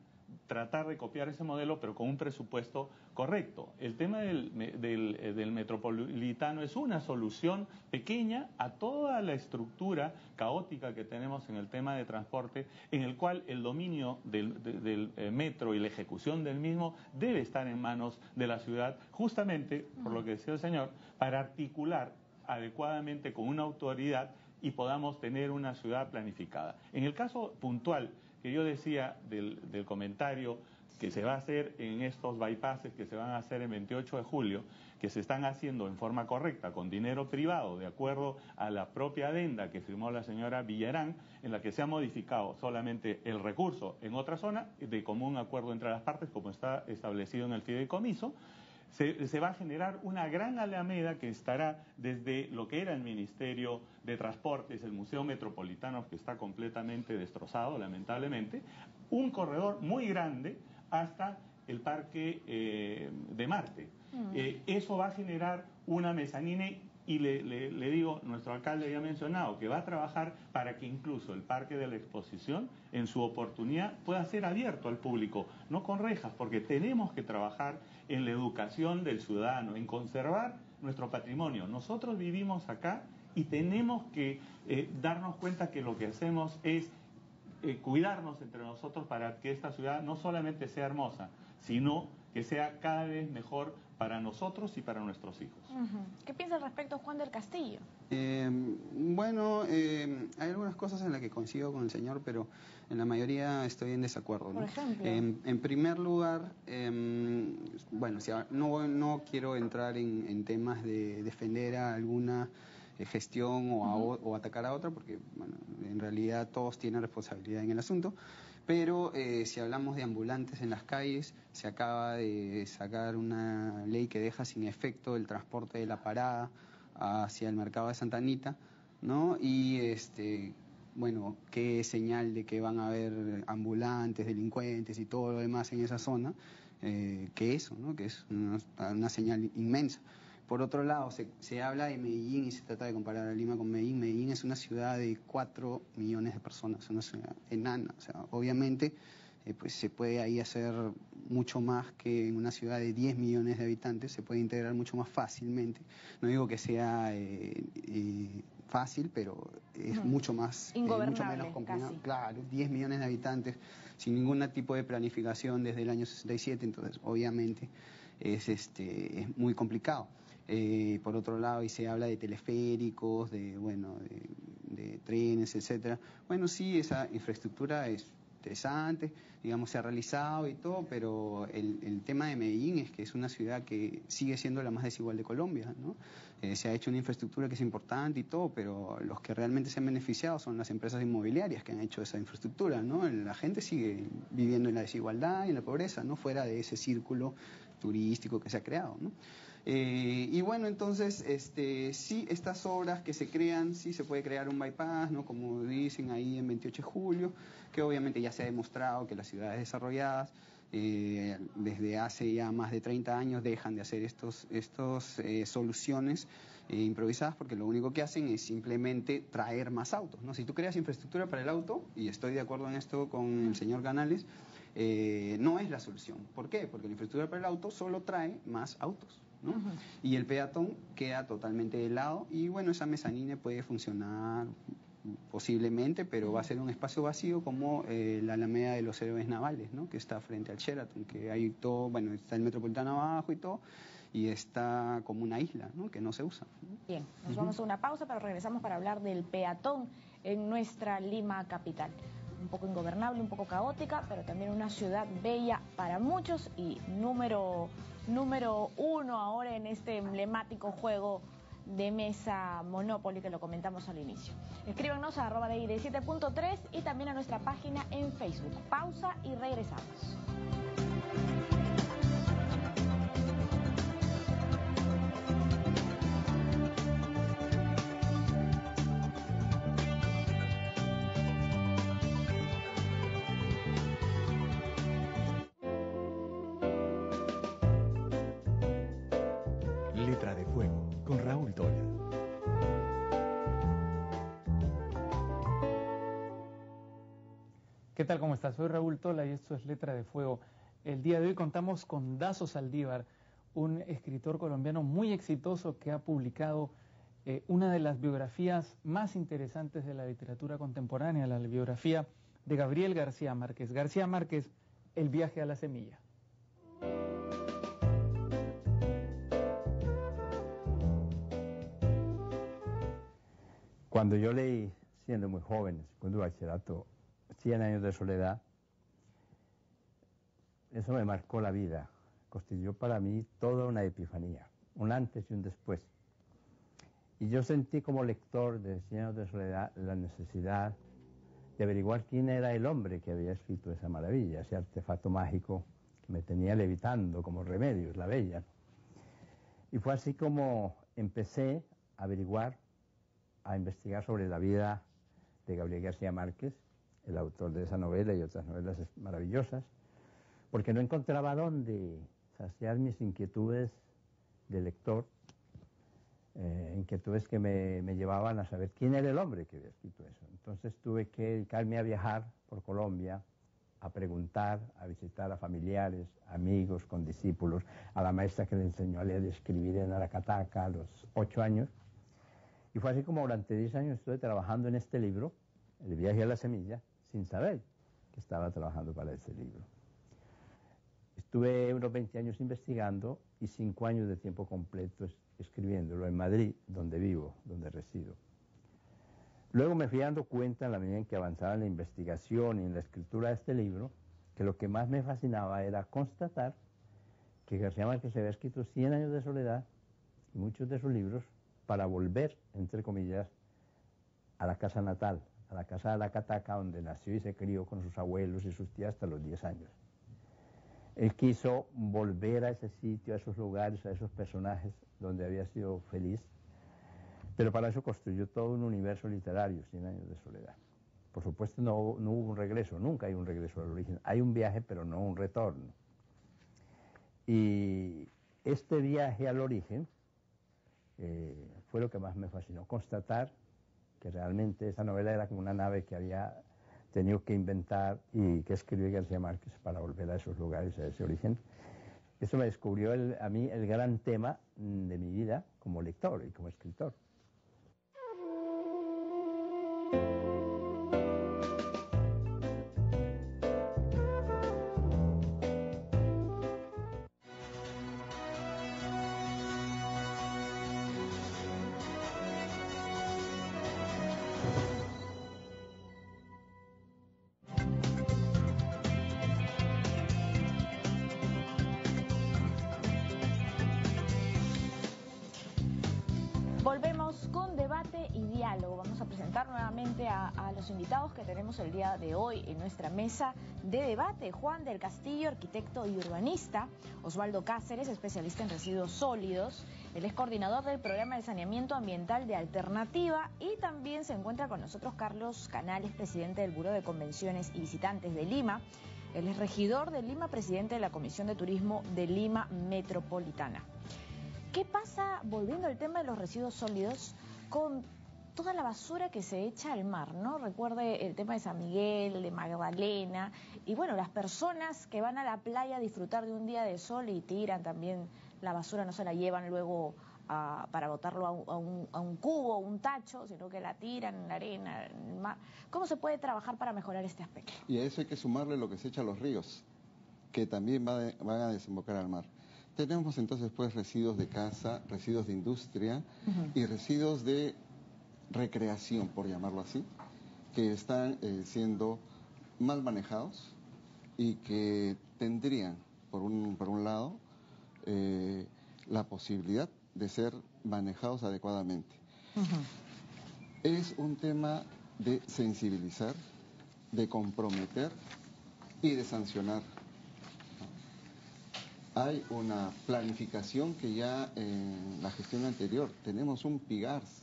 tratar de copiar ese modelo, pero con un presupuesto correcto. El tema del metropolitano es una solución pequeña a toda la estructura caótica que tenemos en el tema de transporte, en el cual el dominio del metro y la ejecución del mismo debe estar en manos de la ciudad, justamente, por lo que decía el señor, para articular adecuadamente con una autoridad y podamos tener una ciudad planificada. En el caso puntual que yo decía del comentario que se va a hacer en estos bypasses que se van a hacer el 28 de julio, que se están haciendo en forma correcta, con dinero privado, de acuerdo a la propia adenda que firmó la señora Villarán, en la que se ha modificado solamente el recurso en otra zona, de común acuerdo entre las partes, como está establecido en el fideicomiso. Se va a generar una gran alameda que estará desde lo que era el Ministerio de Transportes, el Museo Metropolitano, que está completamente destrozado, lamentablemente, un corredor muy grande hasta el Parque de Marte. Eso va a generar una mezanina y le digo, nuestro alcalde ya ha mencionado que va a trabajar para que incluso el Parque de la Exposición, en su oportunidad, pueda ser abierto al público, no con rejas, porque tenemos que trabajar en la educación del ciudadano, en conservar nuestro patrimonio. Nosotros vivimos acá y tenemos que darnos cuenta que lo que hacemos es cuidarnos entre nosotros para que esta ciudad no solamente sea hermosa, sino que sea cada vez mejor para nosotros y para nuestros hijos. ¿Qué piensa al respecto Juan del Castillo? Bueno, hay algunas cosas en las que coincido con el señor, pero en la mayoría estoy en desacuerdo, ¿no? Por ejemplo. En primer lugar, bueno, no quiero entrar en temas de defender a alguna gestión o atacar a otra, porque bueno, en realidad todos tienen responsabilidad en el asunto. Pero si hablamos de ambulantes en las calles, se acaba de sacar una ley que deja sin efecto el transporte de la parada hacia el mercado de Santa Anita, ¿no? Y bueno, qué señal de que van a haber ambulantes, delincuentes y todo lo demás en esa zona, que eso, ¿no? Que es una señal inmensa. Por otro lado, se habla de Medellín y se trata de comparar a Lima con Medellín. Medellín es una ciudad de 4 millones de personas, una ciudad enana. O sea, obviamente, pues se puede ahí hacer mucho más que en una ciudad de 10 millones de habitantes, se puede integrar mucho más fácilmente. No digo que sea fácil, pero es mucho más, mucho menos complicado. Claro, 10 millones de habitantes sin ningún tipo de planificación desde el año 67, entonces obviamente es muy complicado. Por otro lado, y se habla de teleféricos, de trenes, etcétera. Bueno, sí, esa infraestructura es interesante, digamos, se ha realizado y todo, pero el tema de Medellín es que es una ciudad que sigue siendo la más desigual de Colombia, ¿no? Se ha hecho una infraestructura que es importante y todo, pero los que realmente se han beneficiado son las empresas inmobiliarias que han hecho esa infraestructura, ¿no? La gente sigue viviendo en la desigualdad y en la pobreza, ¿no? Fuera de ese círculo turístico que se ha creado, ¿no? Y bueno, entonces, sí, estas obras que se crean, sí se puede crear un bypass, ¿no? Como dicen ahí en 28 de julio, que obviamente ya se ha demostrado que las ciudades desarrolladas desde hace ya más de 30 años dejan de hacer estos soluciones improvisadas, porque lo único que hacen es simplemente traer más autos, ¿no? Si tú creas infraestructura para el auto, y estoy de acuerdo en esto con el señor Canales, no es la solución. ¿Por qué? Porque la infraestructura para el auto solo trae más autos, ¿no? Y el peatón queda totalmente de lado y bueno, esa mezanine puede funcionar posiblemente, pero va a ser un espacio vacío como la Alameda de los Héroes Navales, ¿no? Que está frente al Sheraton, que hay todo, bueno, está el Metropolitano abajo y todo, y está como una isla, ¿no? Que no se usa. Bien, nos vamos a una pausa, pero regresamos para hablar del peatón en nuestra Lima capital. Un poco ingobernable, un poco caótica, pero también una ciudad bella para muchos y número 1 ahora en este emblemático juego de mesa Monopoly que lo comentamos al inicio. Escríbanos a @de7.3 y también a nuestra página en Facebook. Pausa y regresamos. Letra de Fuego, con Raúl Tola. ¿Qué tal? ¿Cómo estás? Soy Raúl Tola y esto es Letra de Fuego. El día de hoy contamos con Dazo Saldívar, un escritor colombiano muy exitoso que ha publicado una de las biografías más interesantes de la literatura contemporánea, la biografía de Gabriel García Márquez. García Márquez, El viaje a la semilla. Cuando yo leí, siendo muy joven, segundo bachillerato, 100 años de soledad, eso me marcó la vida, constituyó para mí toda una epifanía, un antes y un después. Y yo sentí como lector de 100 años de soledad la necesidad de averiguar quién era el hombre que había escrito esa maravilla, ese artefacto mágico que me tenía levitando como Remedios, la Bella. Y fue así como empecé a averiguar, a investigar sobre la vida de Gabriel García Márquez, el autor de esa novela y otras novelas maravillosas, porque no encontraba dónde saciar mis inquietudes de lector, inquietudes que me llevaban a saber quién era el hombre que había escrito eso. Entonces tuve que dedicarme a viajar por Colombia, a preguntar, a visitar a familiares, amigos, condiscípulos, a la maestra que le enseñó a leer y escribir en Aracataca a los 8 años. Y fue así como durante 10 años estuve trabajando en este libro, El viaje a la semilla, sin saber que estaba trabajando para ese libro. Estuve unos 20 años investigando y 5 años de tiempo completo escribiéndolo en Madrid, donde vivo, donde resido. Luego me fui dando cuenta, en la medida en que avanzaba en la investigación y en la escritura de este libro, que lo que más me fascinaba era constatar que García Márquez había escrito 100 años de soledad y muchos de sus libros para volver, entre comillas, a la casa natal, a la casa de la Cataca, donde nació y se crió con sus abuelos y sus tías hasta los 10 años. Él quiso volver a ese sitio, a esos lugares, a esos personajes donde había sido feliz, pero para eso construyó todo un universo literario, 100 años de soledad. Por supuesto no hubo un regreso, nunca hay un regreso al origen. Hay un viaje, pero no un retorno. Y este viaje al origen fue lo que más me fascinó, constatar que realmente esa novela era como una nave que había tenido que inventar y que escribió García Márquez para volver a esos lugares, a ese origen. Eso me descubrió a mí el gran tema de mi vida como lector y como escritor. Volvemos con debate y diálogo. Vamos a presentar nuevamente a los invitados que tenemos el día de hoy en nuestra mesa de debate. Juan del Castillo, arquitecto y urbanista. Osvaldo Cáceres, especialista en residuos sólidos. Él es coordinador del programa de saneamiento ambiental de Alternativa. Y también se encuentra con nosotros Carlos Canales, presidente del Buró de Convenciones y Visitantes de Lima. Él es regidor de Lima, presidente de la Comisión de Turismo de Lima Metropolitana. ¿Qué pasa, volviendo al tema de los residuos sólidos, con toda la basura que se echa al mar, ¿no? Recuerde el tema de San Miguel, de Magdalena, y bueno, las personas que van a la playa a disfrutar de un día de sol y tiran también la basura, no se la llevan luego para botarlo a un cubo, un tacho, sino que la tiran en la arena, en el mar. ¿Cómo se puede trabajar para mejorar este aspecto? Y a eso hay que sumarle lo que se echa a los ríos, que también van a desembocar al mar. Tenemos entonces pues residuos de casa, residuos de industria y residuos de recreación, por llamarlo así, que están siendo mal manejados y que tendrían, por un lado, la posibilidad de ser manejados adecuadamente. Es un tema de sensibilizar, de comprometer y de sancionar. Hay una planificación que ya en la gestión anterior tenemos un PIGARS,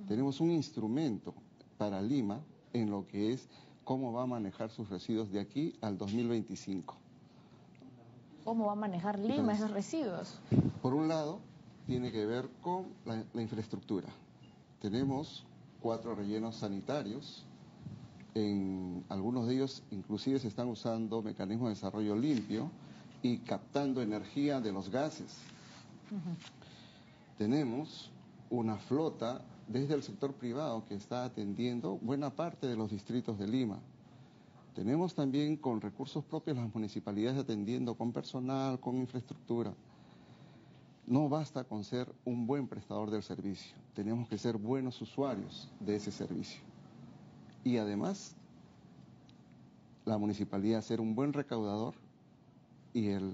tenemos un instrumento para Lima en lo que es cómo va a manejar sus residuos de aquí al 2025. ¿Cómo va a manejar Lima entonces esos residuos? Por un lado, tiene que ver con la infraestructura. Tenemos 4 rellenos sanitarios. En algunos de ellos inclusive se están usando mecanismos de desarrollo limpio y captando energía de los gases. Tenemos una flota desde el sector privado que está atendiendo buena parte de los distritos de Lima. Tenemos también con recursos propios las municipalidades atendiendo con personal, con infraestructura. No basta con ser un buen prestador del servicio, tenemos que ser buenos usuarios de ese servicio. Y además, la municipalidad ser un buen recaudador y el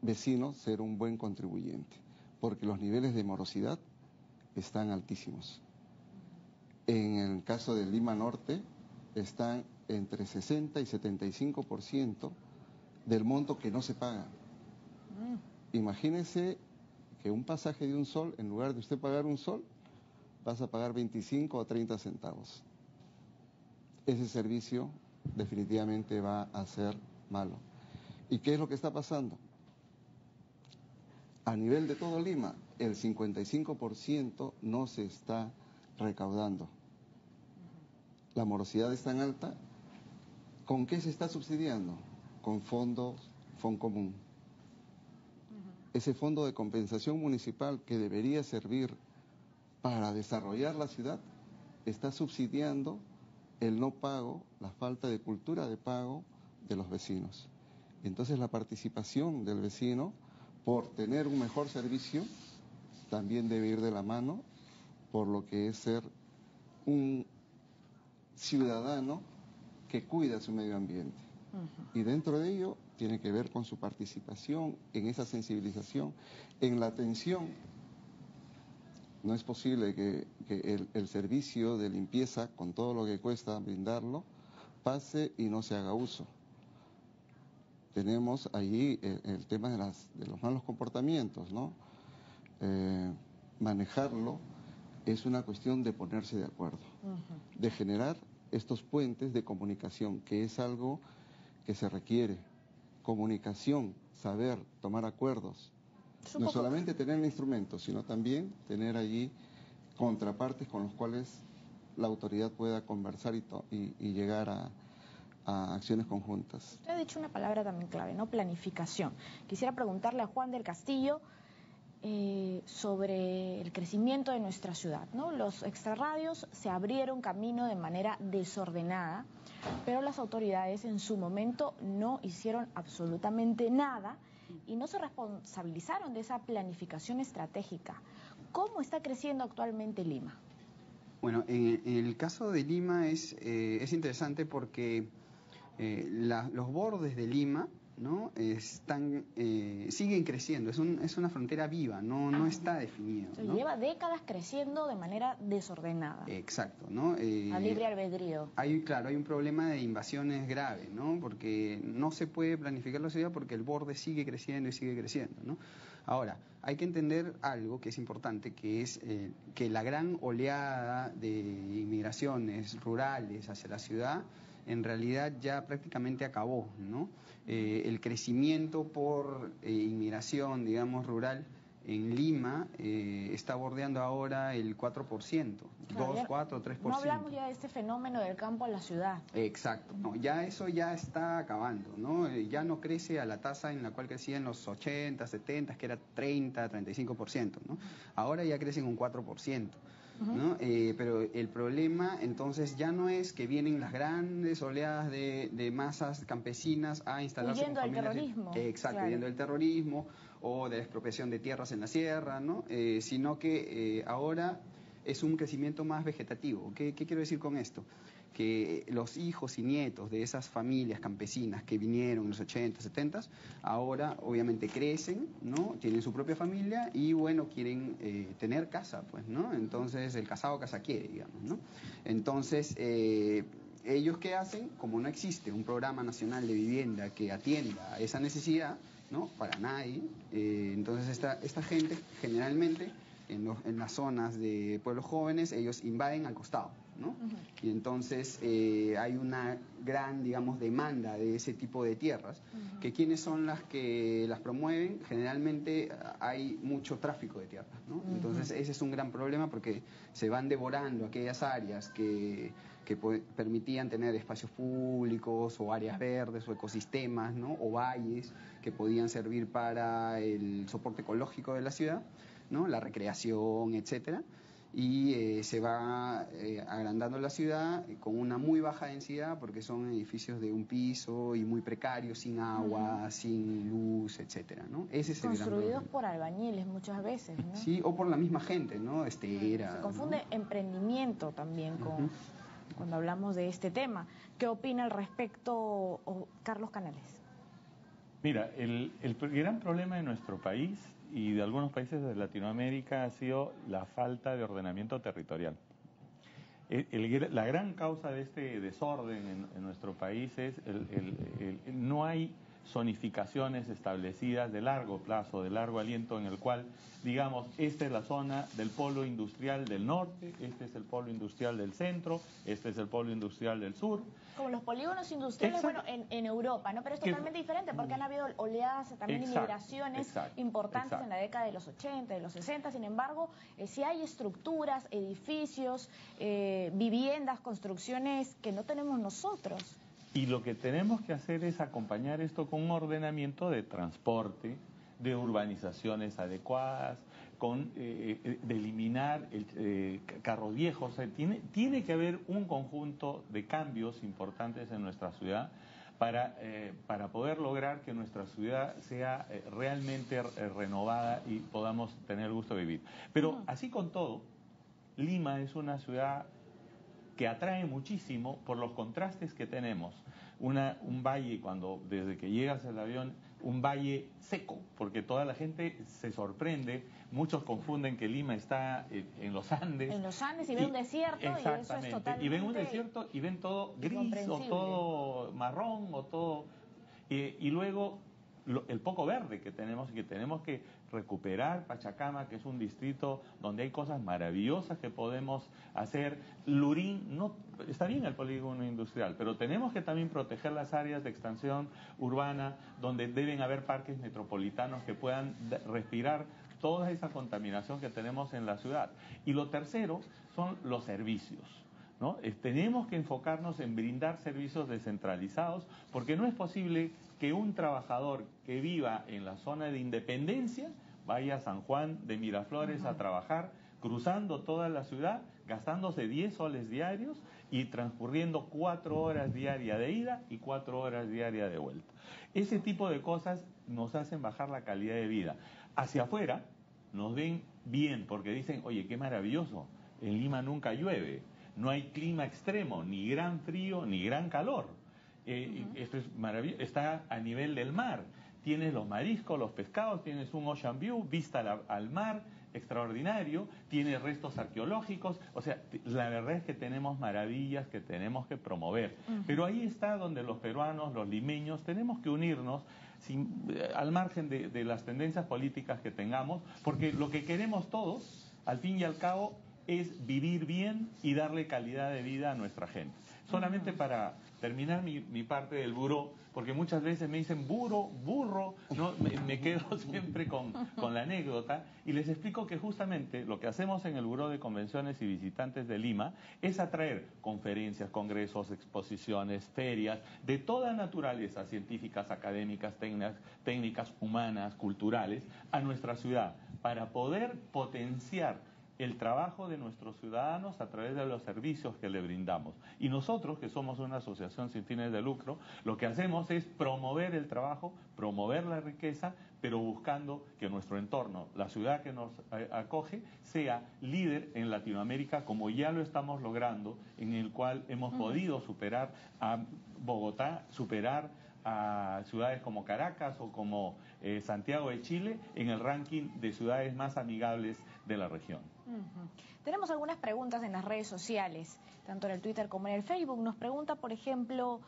vecino ser un buen contribuyente, porque los niveles de morosidad están altísimos. En el caso de Lima Norte están entre 60 y 75% del monto que no se paga. Imagínese que un pasaje de un sol, en lugar de usted pagar un sol, vas a pagar 25 o 30 centavos. Ese servicio definitivamente va a ser malo. ¿Y qué es lo que está pasando? A nivel de todo Lima, el 55% no se está recaudando. La morosidad es tan alta. ¿Con qué se está subsidiando? Con fondos, Foncomún. Ese fondo de compensación municipal que debería servir para desarrollar la ciudad, está subsidiando el no pago, la falta de cultura de pago de los vecinos. Entonces la participación del vecino por tener un mejor servicio también debe ir de la mano por lo que es ser un ciudadano que cuida su medio ambiente. Y dentro de ello tiene que ver con su participación en esa sensibilización, en la atención. No es posible que el servicio de limpieza, con todo lo que cuesta brindarlo, pase y no se haga uso. Tenemos allí el tema de los malos comportamientos, ¿no? Manejarlo es una cuestión de ponerse de acuerdo, de generar estos puentes de comunicación, que es algo que se requiere. Comunicación, saber, tomar acuerdos. No solamente tener el instrumento, sino también tener allí contrapartes con los cuales la autoridad pueda conversar y llegar a acciones conjuntas. Usted ha dicho una palabra también clave, ¿no? Planificación. Quisiera preguntarle a Juan del Castillo sobre el crecimiento de nuestra ciudad, ¿no? Los extrarradios se abrieron camino de manera desordenada, pero las autoridades en su momento no hicieron absolutamente nada y no se responsabilizaron de esa planificación estratégica. ¿Cómo está creciendo actualmente Lima? Bueno, en el caso de Lima es interesante porque los bordes de Lima, ¿no? Siguen creciendo, es una frontera viva, no está definido, ¿no? Lleva décadas creciendo de manera desordenada. Exacto, ¿no? A libre albedrío. Hay un problema de invasiones grave, ¿no? Porque no se puede planificar la ciudad porque el borde sigue creciendo y sigue creciendo, ¿no? Ahora, hay que entender algo que es importante, que es que la gran oleada de inmigraciones rurales hacia la ciudad en realidad ya prácticamente acabó, ¿no? El crecimiento por inmigración, digamos, rural en Lima está bordeando ahora el 4%, 2, 4, 3%. No hablamos ya de este fenómeno del campo a la ciudad. Exacto, no, ya eso ya está acabando, ¿no? Ya no crece a la tasa en la cual crecía en los 80, 70, que era 30, 35%, ¿no? Ahora ya crece en un 4%. ¿No? Pero el problema entonces ya no es que vienen las grandes oleadas de masas campesinas a instalarse huyendo del terrorismo. Exacto, claro. Huyendo del terrorismo o de la expropiación de tierras en la sierra, ¿no? Sino que ahora es un crecimiento más vegetativo. ¿Qué quiero decir con esto? Que los hijos y nietos de esas familias campesinas que vinieron en los 80, 70, ahora obviamente crecen, ¿no? Tienen su propia familia y, bueno, quieren tener casa, pues, ¿no? Entonces, el casado casa quiere, digamos, ¿no? Entonces, ellos ¿qué hacen? Como no existe un programa nacional de vivienda que atienda esa necesidad, ¿no? Para nadie, entonces esta gente generalmente en las zonas de pueblos jóvenes, ellos invaden al costado, ¿no? Y entonces hay una gran, digamos, demanda de ese tipo de tierras, que ¿quiénes son las que las promueven? Generalmente hay mucho tráfico de tierras, ¿no? Entonces ese es un gran problema porque se van devorando aquellas áreas que permitían tener espacios públicos o áreas verdes o ecosistemas, ¿no? O valles que podían servir para el soporte ecológico de la ciudad, ¿no? La recreación, etcétera, y se va agrandando la ciudad con una muy baja densidad porque son edificios de un piso y muy precarios, sin agua, sin luz, etcétera, ¿no? Ese es construidos por albañiles muchas veces, ¿no? Sí, o por la misma gente, ¿no? Se confunde, ¿no? Emprendimiento también con cuando hablamos de este tema. ¿Qué opina al respecto Carlos Canales? Mira, el gran problema de nuestro país y de algunos países de Latinoamérica ha sido la falta de ordenamiento territorial. La gran causa de este desorden en nuestro país es no hay zonificaciones establecidas de largo plazo, de largo aliento, en el cual, digamos, esta es la zona del polo industrial del norte, este es el polo industrial del centro, este es el polo industrial del sur. Como los polígonos industriales, bueno, en Europa, ¿no? Pero es totalmente diferente porque han habido oleadas también de inmigraciones importantes en la década de los 80, de los 60. Sin embargo, sí hay estructuras, edificios, viviendas, construcciones que no tenemos nosotros. Y lo que tenemos que hacer es acompañar esto con un ordenamiento de transporte, de urbanizaciones adecuadas, de eliminar carros viejos. O sea, tiene que haber un conjunto de cambios importantes en nuestra ciudad para poder lograr que nuestra ciudad sea realmente renovada y podamos tener el gusto de vivir. Pero así con todo, Lima es una ciudad que atrae muchísimo por los contrastes que tenemos. Un valle, desde que llegas al avión, un valle seco, porque toda la gente se sorprende, muchos confunden que Lima está en los Andes. En los Andes y ven un desierto. Exactamente, y eso es totalmente y ven un desierto y ven todo gris o todo marrón o todo... y luego el poco verde que tenemos y que tenemos que recuperar. Pachacama, que es un distrito donde hay cosas maravillosas que podemos hacer. Lurín, no está bien el polígono industrial, pero tenemos que también proteger las áreas de expansión urbana donde deben haber parques metropolitanos que puedan respirar toda esa contaminación que tenemos en la ciudad. Y lo tercero son los servicios, ¿no? Tenemos que enfocarnos en brindar servicios descentralizados, porque no es posible que un trabajador que viva en la zona de Independencia vaya a San Juan de Miraflores a trabajar, cruzando toda la ciudad, gastándose 10 soles diarios y transcurriendo 4 horas diarias de ida y 4 horas diarias de vuelta. Ese tipo de cosas nos hacen bajar la calidad de vida. Hacia afuera nos ven bien porque dicen, oye, qué maravilloso, en Lima nunca llueve, no hay clima extremo, ni gran frío ni gran calor. Esto es maravilloso, está a nivel del mar, tienes los mariscos, los pescados, tienes un ocean view, vista al mar, extraordinario, tiene restos arqueológicos, o sea, la verdad es que tenemos maravillas que tenemos que promover. Pero ahí está donde los peruanos, los limeños, tenemos que unirnos al margen de las tendencias políticas que tengamos, porque lo que queremos todos, al fin y al cabo, es vivir bien y darle calidad de vida a nuestra gente. Solamente para terminar mi parte del buró, porque muchas veces me dicen burro, ¿no? me quedo siempre con la anécdota y les explico que justamente lo que hacemos en el Buró de Convenciones y Visitantes de Lima es atraer conferencias, congresos, exposiciones, ferias de toda naturaleza, científicas, académicas, técnicas, humanas, culturales, a nuestra ciudad, para poder potenciar el trabajo de nuestros ciudadanos a través de los servicios que le brindamos. Y nosotros, que somos una asociación sin fines de lucro, lo que hacemos es promover el trabajo, promover la riqueza, pero buscando que nuestro entorno, la ciudad que nos acoge, sea líder en Latinoamérica, como ya lo estamos logrando, en el cual hemos podido superar a Bogotá, superar a ciudades como Caracas o como Santiago de Chile en el ranking de ciudades más amigables de la región. Tenemos algunas preguntas en las redes sociales, tanto en el Twitter como en el Facebook. Nos pregunta, por ejemplo,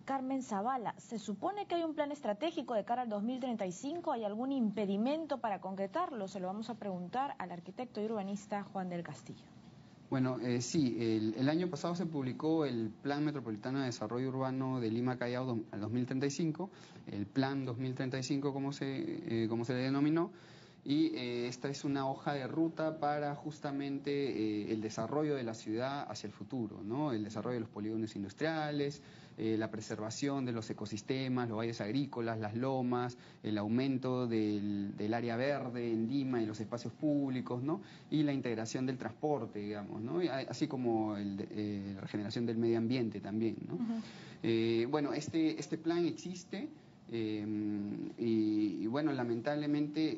Carmen Zavala, ¿se supone que hay un plan estratégico de cara al 2035? ¿Hay algún impedimento para concretarlo? Se lo vamos a preguntar al arquitecto y urbanista Juan del Castillo. Bueno, sí, el año pasado se publicó el Plan Metropolitano de Desarrollo Urbano de Lima Callao al 2035, el Plan 2035 como se le denominó, y esta es una hoja de ruta para justamente el desarrollo de la ciudad hacia el futuro, ¿no? El desarrollo de los polígonos industriales, la preservación de los ecosistemas, los valles agrícolas, las lomas, el aumento del área verde en Lima y los espacios públicos, ¿no? Y la integración del transporte, digamos, ¿no? Así como la regeneración del medio ambiente también, ¿no? Bueno, este plan existe. Y bueno, lamentablemente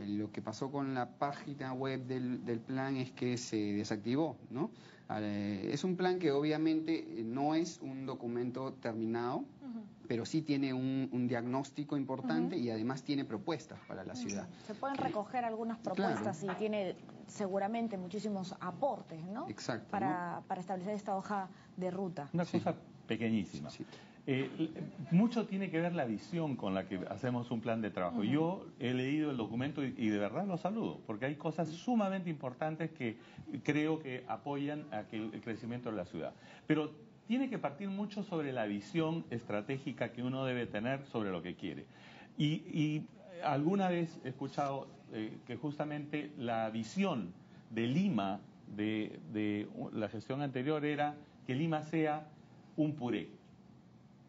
lo que pasó con la página web del plan es que se desactivó, ¿no? Es un plan que obviamente no es un documento terminado, pero sí tiene un diagnóstico importante y además tiene propuestas para la ciudad. Se pueden recoger algunas propuestas y tiene seguramente muchísimos aportes, ¿no? Exacto. Para establecer esta hoja de ruta. Una cosa pequeñísima. Sí. Mucho tiene que ver la visión con la que hacemos un plan de trabajo. Yo he leído el documento y de verdad lo saludo, porque hay cosas sumamente importantes que creo que apoyan a que el crecimiento de la ciudad. Pero tiene que partir mucho sobre la visión estratégica que uno debe tener sobre lo que quiere. Y alguna vez he escuchado que justamente la visión de Lima, de la gestión anterior, era que Lima sea un puré.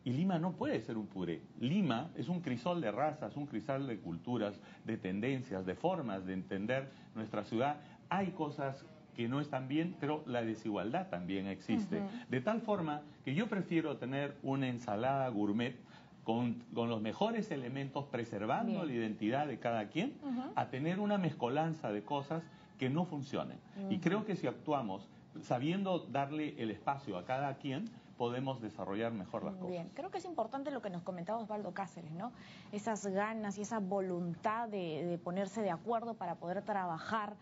Y Lima no puede ser un puré. Lima es un crisol de razas, un crisol de culturas, de tendencias, de formas de entender nuestra ciudad. Hay cosas que no están bien, pero la desigualdad también existe. De tal forma que yo prefiero tener una ensalada gourmet con los mejores elementos, preservando la identidad de cada quien, a tener una mezcolanza de cosas que no funcionen. Y creo que si actuamos sabiendo darle el espacio a cada quien, podemos desarrollar mejor las cosas. Bien, creo que es importante lo que nos comentaba Osvaldo Cáceres, ¿no? Esas ganas y esa voluntad de ponerse de acuerdo para poder trabajar,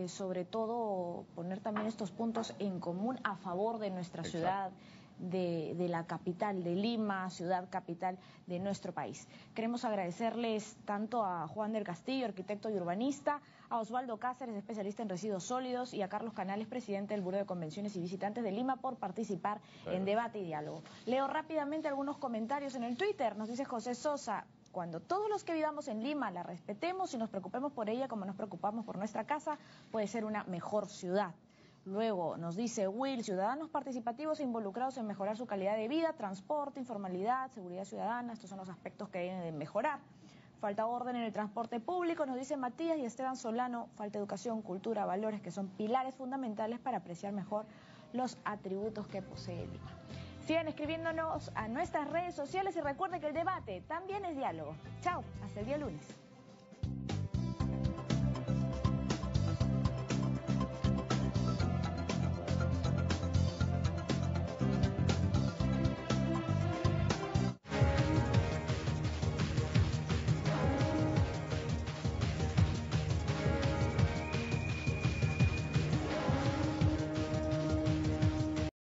sobre todo poner también estos puntos en común a favor de nuestra ciudad, de la capital, de Lima, ciudad capital de nuestro país. Queremos agradecerles tanto a Juan del Castillo, arquitecto y urbanista, a Osvaldo Cáceres, especialista en residuos sólidos, y a Carlos Canales, presidente del Buró de Convenciones y Visitantes de Lima, por participar en Debate y Diálogo. Leo rápidamente algunos comentarios en el Twitter. Nos dice José Sosa: cuando todos los que vivamos en Lima la respetemos y nos preocupemos por ella como nos preocupamos por nuestra casa, puede ser una mejor ciudad. Luego nos dice Will: ciudadanos participativos e involucrados en mejorar su calidad de vida, transporte, informalidad, seguridad ciudadana, estos son los aspectos que deben de mejorar. Falta orden en el transporte público, nos dice Matías y Esteban Solano. Falta educación, cultura, valores, que son pilares fundamentales para apreciar mejor los atributos que posee Lima. Sigan escribiéndonos a nuestras redes sociales y recuerden que el debate también es diálogo. Chao, hasta el día lunes.